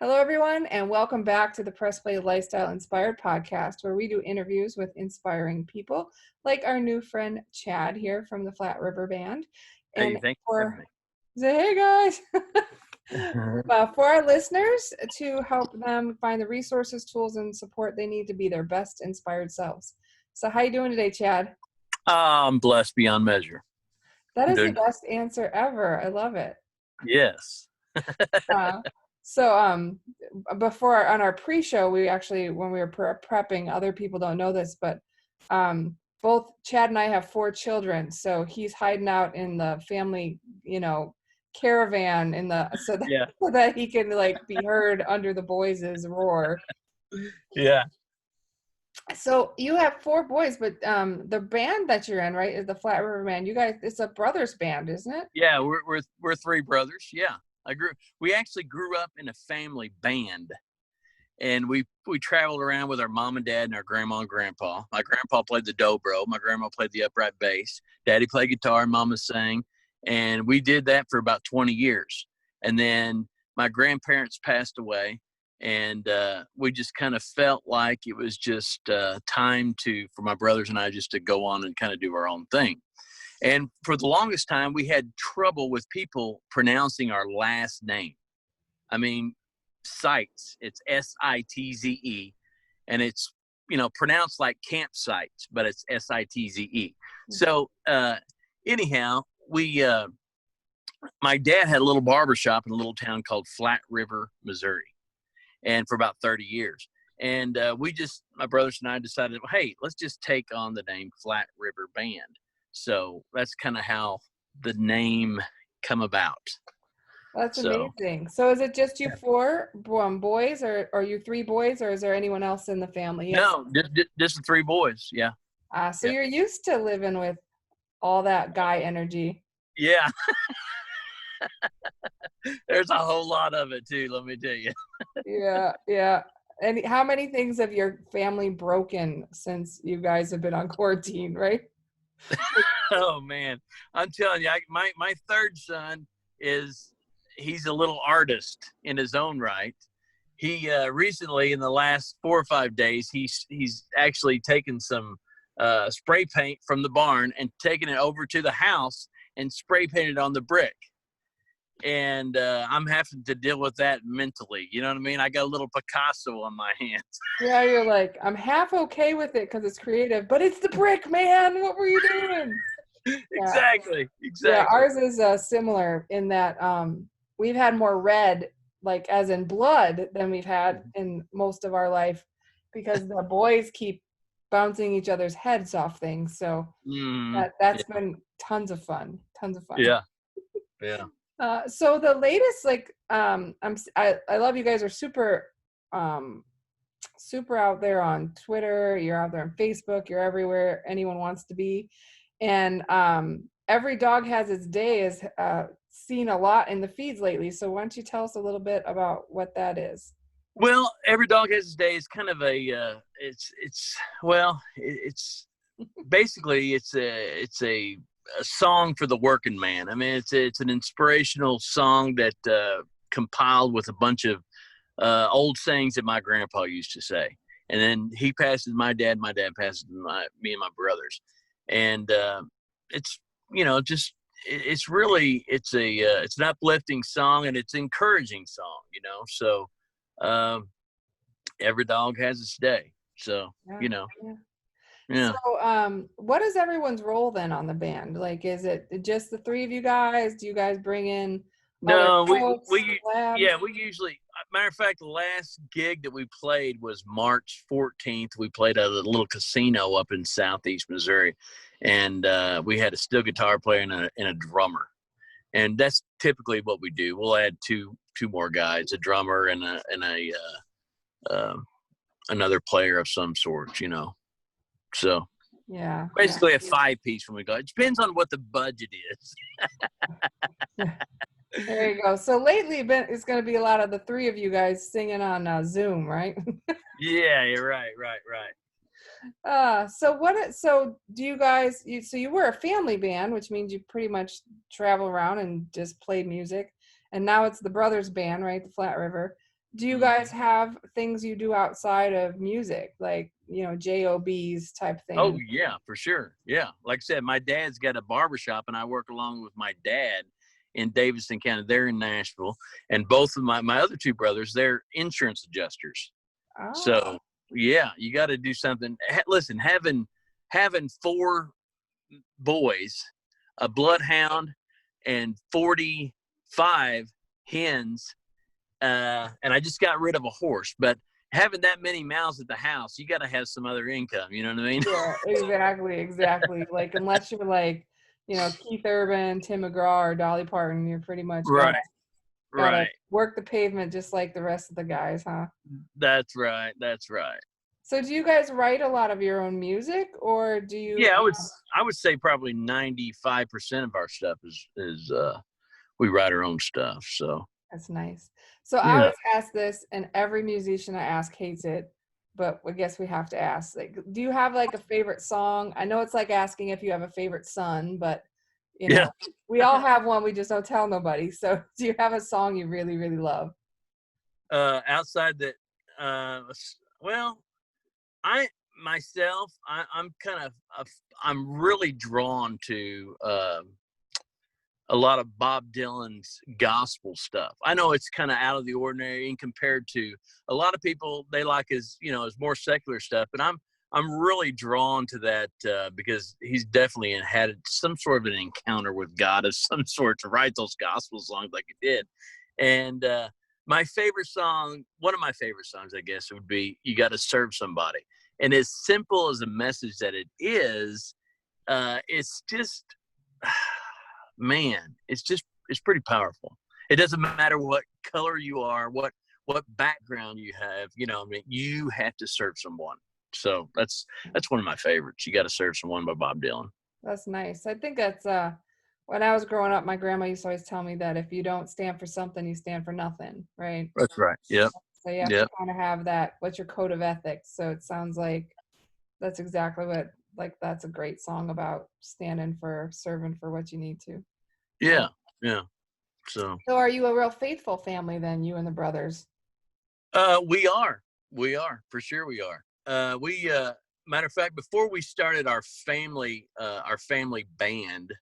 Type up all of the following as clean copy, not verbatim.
Hello, everyone, and welcome back to the Press Play Lifestyle Inspired podcast, where we do interviews with inspiring people, like our new friend Chad here from the Flat River Band. Hey, And thanks for having me. say, hey guys, for our listeners, to help them find the resources, tools, and support they need to be their best inspired selves. So, how you doing today, Chad? I'm blessed beyond measure. That is the Doing- best answer ever. I love it. Yes. So before on our pre-show, we actually, when we were prepping, other people don't know this, but both Chad and I have 4 children. So he's hiding out in the family, caravan so that he can be heard under the boys' roar. Yeah. So you have 4 boys, but the band that you're in, right, is the Flat River Band. You guys, it's a brothers band, isn't it? Yeah, we're 3 brothers. Yeah. We actually grew up in a family band, and we traveled around with our mom and dad and our grandma and grandpa. My grandpa played the dobro, my grandma played the upright bass, daddy played guitar, and mama sang, and we did that for about 20 years. And then my grandparents passed away, and we just kind of felt like it was just time for my brothers and I just to go on and kind of do our own thing. And for the longest time, we had trouble with people pronouncing our last name. I mean, Sitze, it's Sitze, and it's, pronounced like campsite, but it's Sitze. So anyhow, my dad had a little barbershop in a little town called Flat River, Missouri, and for about 30 years. And my brothers and I decided, well, hey, let's just take on the name Flat River Band. So that's kind of how the name come about. That's amazing. So is it just you 4 boys, or are you 3 boys, or is there anyone else in the family? Yes. No, just the 3 boys. Yeah. So you're used to living with all that guy energy. Yeah. There's a whole lot of it too, let me tell you. Yeah. And how many things have your family broken since you guys have been on quarantine, right? Oh man, I'm telling you, my 3rd son he's a little artist in his own right. He recently, in the last 4 or 5 days, he's actually taken some spray paint from the barn and taken it over to the house and spray painted on the brick. And I'm having to deal with that mentally. You know what I mean? I got a little Picasso on my hands. Yeah, you're like, I'm half okay with it because it's creative, but it's the brick, man. What were you doing? Exactly. Yeah, ours is similar in that we've had more red, like as in blood, than we've had in most of our life, because the boys keep bouncing each other's heads off things. So that's been tons of fun. Yeah. So the latest, I love you guys are super out there on Twitter. You're out there on Facebook. You're everywhere anyone wants to be. And Every Dog Has Its Day is seen a lot in the feeds lately. So why don't you tell us a little bit about what that is? Well, Every Dog Has Its Day is kind of it's basically it's a song for the working man. I mean, it's an inspirational song that compiled with a bunch of old sayings that my grandpa used to say. And then he passes my dad passes me and my brothers. And it's an uplifting song, and it's an encouraging song, so every dog has its day. So yeah. So what is everyone's role then on the band? Like, is it just the 3 of you guys? Do you guys bring in No, we usually, matter of fact, the last gig that we played was March 14th. We played at a little casino up in southeast Missouri, and we had a steel guitar player and a drummer. And that's typically what we do. We'll add two more guys, a drummer and another player of some sort, So yeah, basically a 5-piece when we go. It depends on what the budget is. There you go. So lately, it's going to be a lot of the 3 of you guys singing on Zoom, right? Yeah, you're right. So do you guys? You were a family band, which means you pretty much travel around and just play music, and now it's the brothers band, right? The Flat River. Do you guys have things you do outside of music, like, JOBs type Oh thing? yeah, for sure. Yeah. Like I said, my dad's got a barbershop and I work along with my dad in Davidson County. They're in Nashville. And both of my other two brothers, they're insurance adjusters. Oh, So yeah, you got to do something. Listen, having four boys, a bloodhound, and 45 hens, and I just got rid of a horse. But having that many mouths at the house, you got to have some other income. You know what I mean? yeah, exactly. Like, unless you're like, Keith Urban, Tim McGraw, or Dolly Parton, you're pretty much Right, gotta right. work the pavement just like the rest of the guys, huh? That's right. That's right. So do you guys write a lot of your own music, or do you? Yeah, I would say probably 95% of our stuff is we write our own stuff. So That's nice. So I yeah. always ask this, and every musician I ask hates it, but I guess we have to ask. Like, do you have like a favorite song? I know it's like asking if you have a favorite son, but you Yeah. know, we all have one. We just don't tell nobody. So, do you have a song you really, really love? Outside that, well, I myself, I'm kind of, I'm really drawn to a lot of Bob Dylan's gospel stuff. I know it's kind of out of the ordinary and compared to a lot of people, they like his more secular stuff, but I'm really drawn to that because he's definitely had some sort of an encounter with God of some sort to write those gospel songs like he did. And my favorite song, one of my favorite songs, I guess, would be "You Got to Serve Somebody." And as simple as a message that it is, it's just man, it's pretty powerful. It doesn't matter what color you are, what background you have, I mean, you have to serve someone. So that's one of my favorites. You got to serve someone by Bob Dylan. That's nice. I think that's when I was growing up, my grandma used to always tell me that if you don't stand for something, you stand for nothing, right? That's right. Yep. So you have to Yep. kind of have that. What's your code of ethics? So it sounds like that's exactly what. Like, that's a great song about standing for, serving for what you need to. Yeah. Yeah. So So are you a real faithful family then, you and the brothers? we are. We are, for sure we are. We matter of fact, before we started our family band,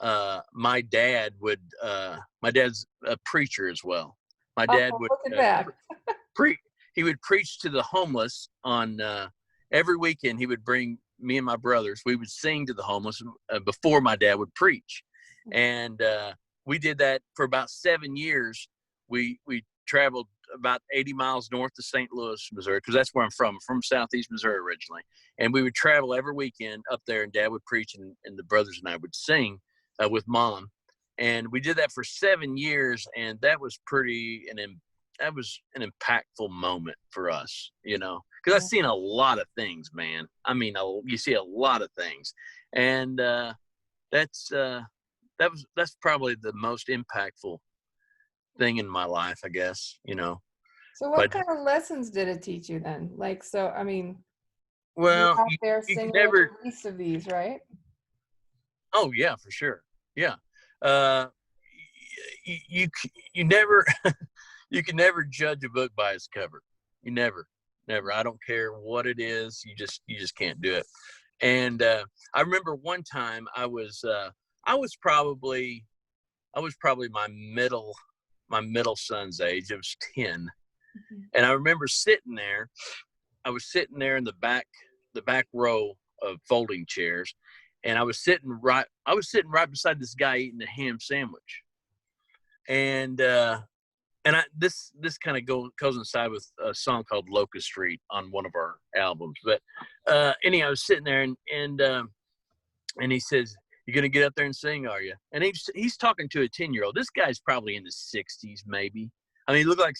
my dad's a preacher as well. My Oh, dad would look at that. pre he would preach to the homeless on every weekend. He would bring me and my brothers. We would sing to the homeless before my dad would preach, and we did that for about 7 years. We traveled about 80 miles north of St. Louis, Missouri, because that's where I'm from. I'm from Southeast Missouri originally, and we would travel every weekend up there, and Dad would preach, and the brothers and I would sing with Mom, and we did that for 7 years, and that was that was an impactful moment for us, because I've seen a lot of things, man. I mean, you see a lot of things, and that's probably the most impactful thing in my life, I guess. So what But kind of lessons did it teach you then? Like, so, I mean, you're well, out there you can singing with never. the least of these, right? Oh yeah, for sure. Yeah. Uh, you never you can never judge a book by its cover. You never. I don't care what it is. You just can't do it. And I remember one time I was probably my middle son's age. It was 10, Mhm. and I remember sitting there. I was sitting there in the back row of folding chairs, and I was sitting right beside this guy eating a ham sandwich, and this kind of goes inside with a song called Locust Street on one of our albums. But anyhow, I was sitting there, and he says, "You're gonna get up there and sing, are you?" And he's talking to a 10-year-old. This guy's probably in his 60s, maybe. I mean, he looked like.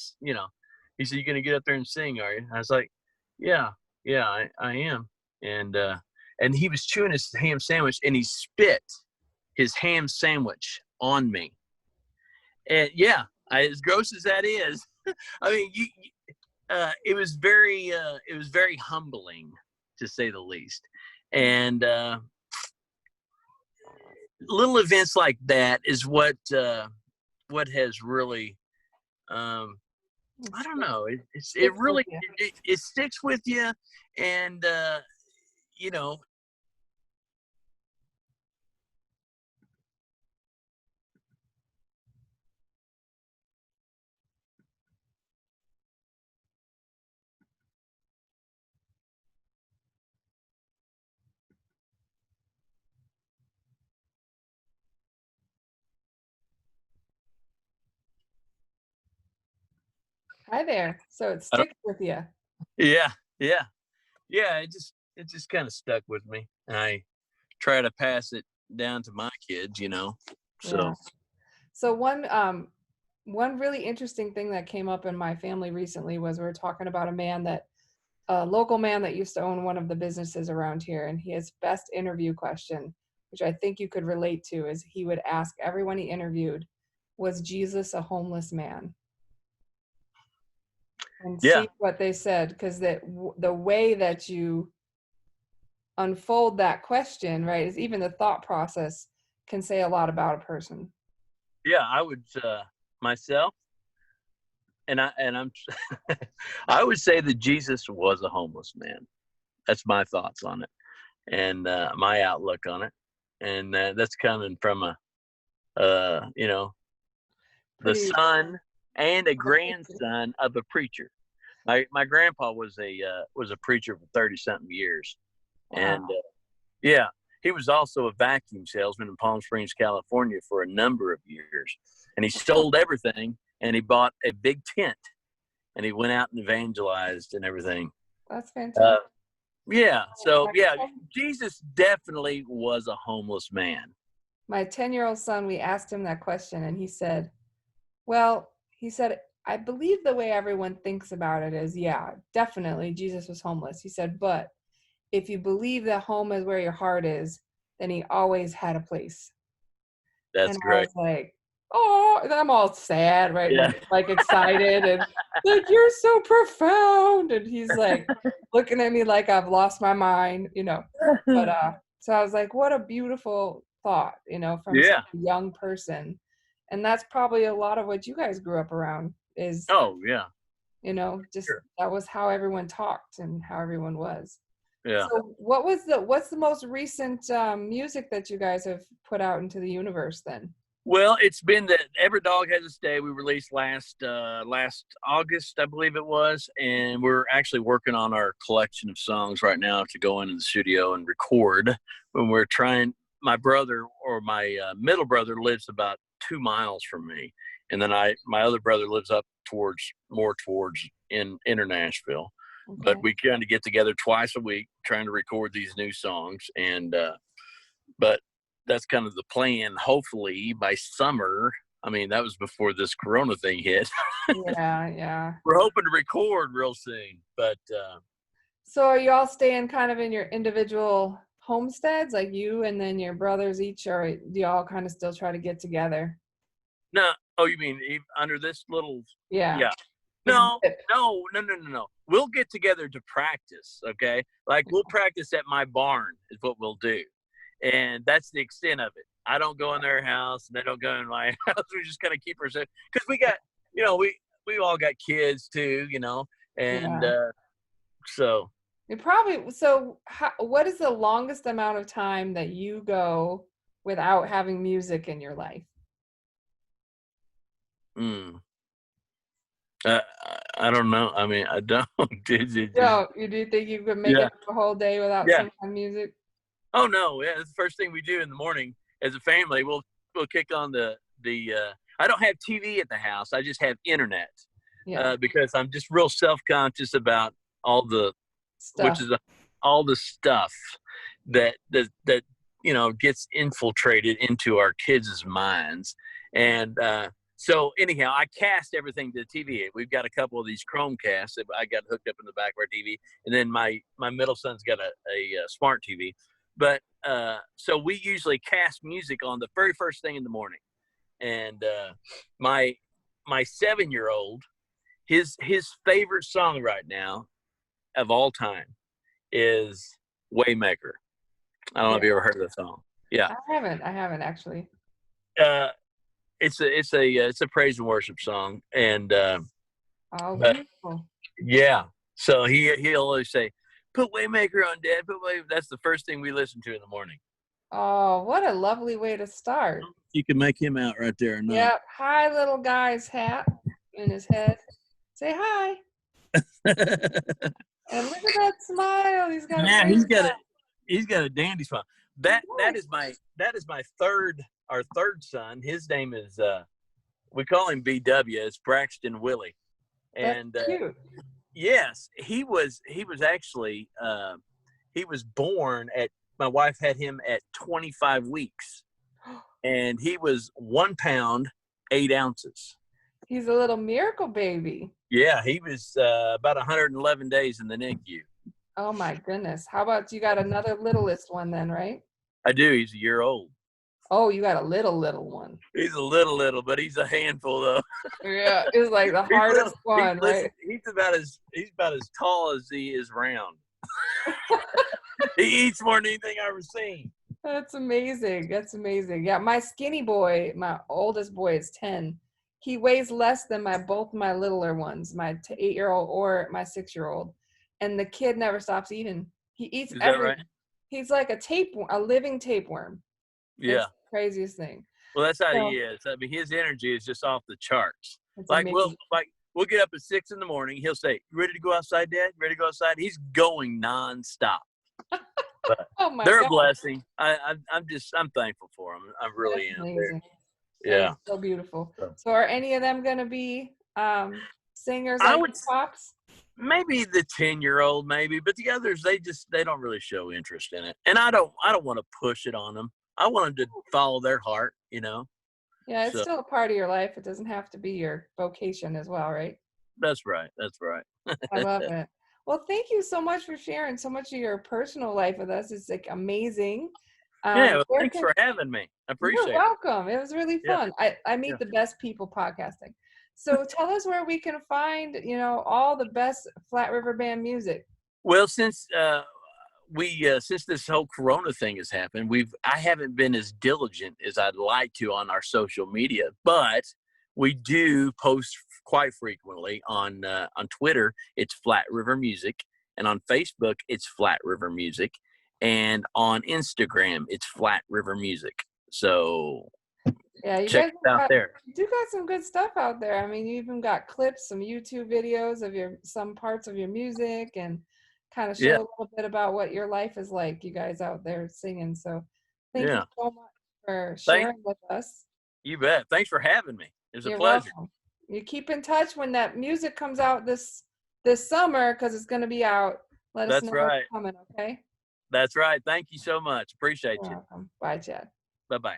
He said, "You're gonna get up there and sing, are you?" And I was like, "Yeah, yeah, I am." And he was chewing his ham sandwich, and he spit his ham sandwich on me. And yeah, as gross as that is, I mean, it was very humbling, to say the least. And little events like that is what has really um, I don't know. It Sticks with really you. it sticks with you, and you know, Hi there. So it I don't, sticks with you. yeah, yeah, yeah. It just kind of stuck with me, and I try to pass it down to my kids. Yeah. So So one really interesting thing that came up in my family recently was we were talking about a local man that used to own one of the businesses around here, and his best interview question, which I think you could relate to, is he would ask everyone he interviewed, was Jesus a homeless man? And yeah, see what they said, because the way that you unfold that question, right, is even the thought process can say a lot about a person. yeah. I would myself, and I'm I would say that Jesus was a homeless man. That's my thoughts on it, and my outlook on it, and that's coming from the Pretty son and a grandson of a preacher. My grandpa was a preacher for 30 something years, and wow. yeah, he was also a vacuum salesman in Palm Springs, California, for a number of years, and he sold everything, and he bought a big tent, and he went out and evangelized and everything. That's Uh, fantastic. yeah, so My yeah, Jesus definitely was a homeless man. my 10-year-old son, we asked him that question, and he said, well, he said, I believe the way everyone thinks about it is, yeah, definitely Jesus was homeless. He said, but if you believe that home is where your heart is, then he always had a place. That's And I great. was like, oh, and I'm all sad, right? Yeah, Like excited and like, you're so profound. And he's like looking at me like I've lost my mind. But so I was like, what a beautiful thought, from such yeah. a young person. And that's probably a lot of what you guys grew up around is, Oh, yeah, just sure. that was how everyone talked and how everyone was. Yeah. So what's the most recent music that you guys have put out into the universe then? Well, it's been that Every Dog Has Its Day. We released last August, I believe it was, and we're actually working on our collection of songs right now to go into the studio and record. When we're trying, my brother or my middle brother lives about 2 miles from me, and then my other brother lives up towards in inner Nashville. But Okay. we kind of get together twice a week trying to record these new songs, and but that's kind of the plan. Hopefully by summer. I mean, that was before this Corona thing hit. Yeah, yeah. We're hoping to record real soon, but So are you all staying kind of in your individual homesteads, like you and then your brothers each, or do y'all kind of still try to get together? no. Oh, you mean under this little? Yeah. Yeah. This No, dip. no. We'll get together to practice. Okay, like we'll practice at my barn is what we'll do, and that's the extent of it. I don't go in their house, and they don't go in my house. We just kind of keep ourselves because we got, we all got kids too, and Yeah. so You probably what is the longest amount of time that you go without having music in your life? mm, uh, I don't know. I mean, I don't. No, you do think you could make Yeah, it a whole day without yeah. some kind of music? Oh no, yeah. That's the first thing we do in the morning as a family. We'll kick on the. I don't have TV at the house. I just have internet Yeah. because I'm just real self conscious about all the which Stuff. is all the stuff that gets infiltrated into our kids' minds, and so anyhow, I cast everything to the TV. We've got a couple of these Chromecasts that I got hooked up in the back of our TV, and then my middle son's got a smart TV. But so we usually cast music on the very first thing in the morning, and my my 7-year-old, his favorite song right now of all time is Waymaker. I don't know if Yeah. you ever heard of the song. Yeah. I haven't actually. Uh, it's a praise and worship song, and Oh, But beautiful. yeah, so he'll always say, "Put Waymaker on, Dad. Put Way." That's the first thing we listen to in the morning. Oh, what a lovely way to start. You can make him out right there or not. Yep. Hi, little guy's hat in his head. Say hi. And look at that smile. He's got a Yeah, big he's got a dandy smile. That is my our third son. His name is we call him BW. It's Braxton Willie, That's and cute. yes, he was actually he was born at. My wife had him at 25 weeks, and he was 1 pound 8 ounces. He's a little miracle baby. Yeah, he was about 111 days in the NICU. Oh my goodness. How about you got another littlest one then, right? I do. He's a year old. Oh, you got a little one. He's a little, but he's a handful though. Yeah, it's like the hardest one, right? He's about as tall as he is round. He eats more than anything I've ever seen. That's amazing. That's amazing. Yeah, my skinny boy, my oldest boy is 10. He weighs less than both my littler ones, my 8-year-old or my 6-year-old. And the kid never stops eating. He eats Is that everything. right? He's like a living tapeworm. Yeah. It's the craziest thing. Well, that's how So, he is. I mean, his energy is just off the charts. it's Like amazing. we'll get up at 6 in the morning. He'll say, "You ready to go outside, Dad? Ready to go outside?" He's going nonstop. But Oh my they're God. a blessing. I'm thankful for them. I really That's am. amazing. Yeah. That's so beautiful. So- So are any of them going to be singers I like would your pops? maybe the 10-year-old, maybe, but the others they don't really show interest in it, and I don't want to push it on them. I want them to follow their heart, you know. Yeah, it's So still a part of your life. It doesn't have to be your vocation as well, right? that's right. That's right. I love it. Well, thank you so much for sharing so much of your personal life with us. It's like amazing. Yeah. Well, Where thanks can for having me. I You're appreciate it. welcome. It was really Yeah. fun. I meet Yeah. the best people podcasting. So tell us where we can find, all the best Flat River Band music. Well, since since this whole Corona thing has happened, I haven't been as diligent as I'd like to on our social media, but we do post quite frequently on Twitter. It's Flat River Music, and on Facebook it's Flat River Music, and on Instagram it's Flat River Music. So Yeah, you check guys it out there. you do got some good stuff out there. I mean, you even got clips, some YouTube videos of some parts of your music, and kind of show Yeah, a little bit about what your life is like, you guys out there singing. So thank you yeah. so much for Thank sharing with us. you. Bet. Thanks for having me. It was a You're pleasure. welcome. You keep in touch when that music comes out this summer, because it's going to be out. Let us That's know what's right. coming, okay? That's right. Thank you so much. Appreciate You're you. welcome. Bye, Chad. Bye bye.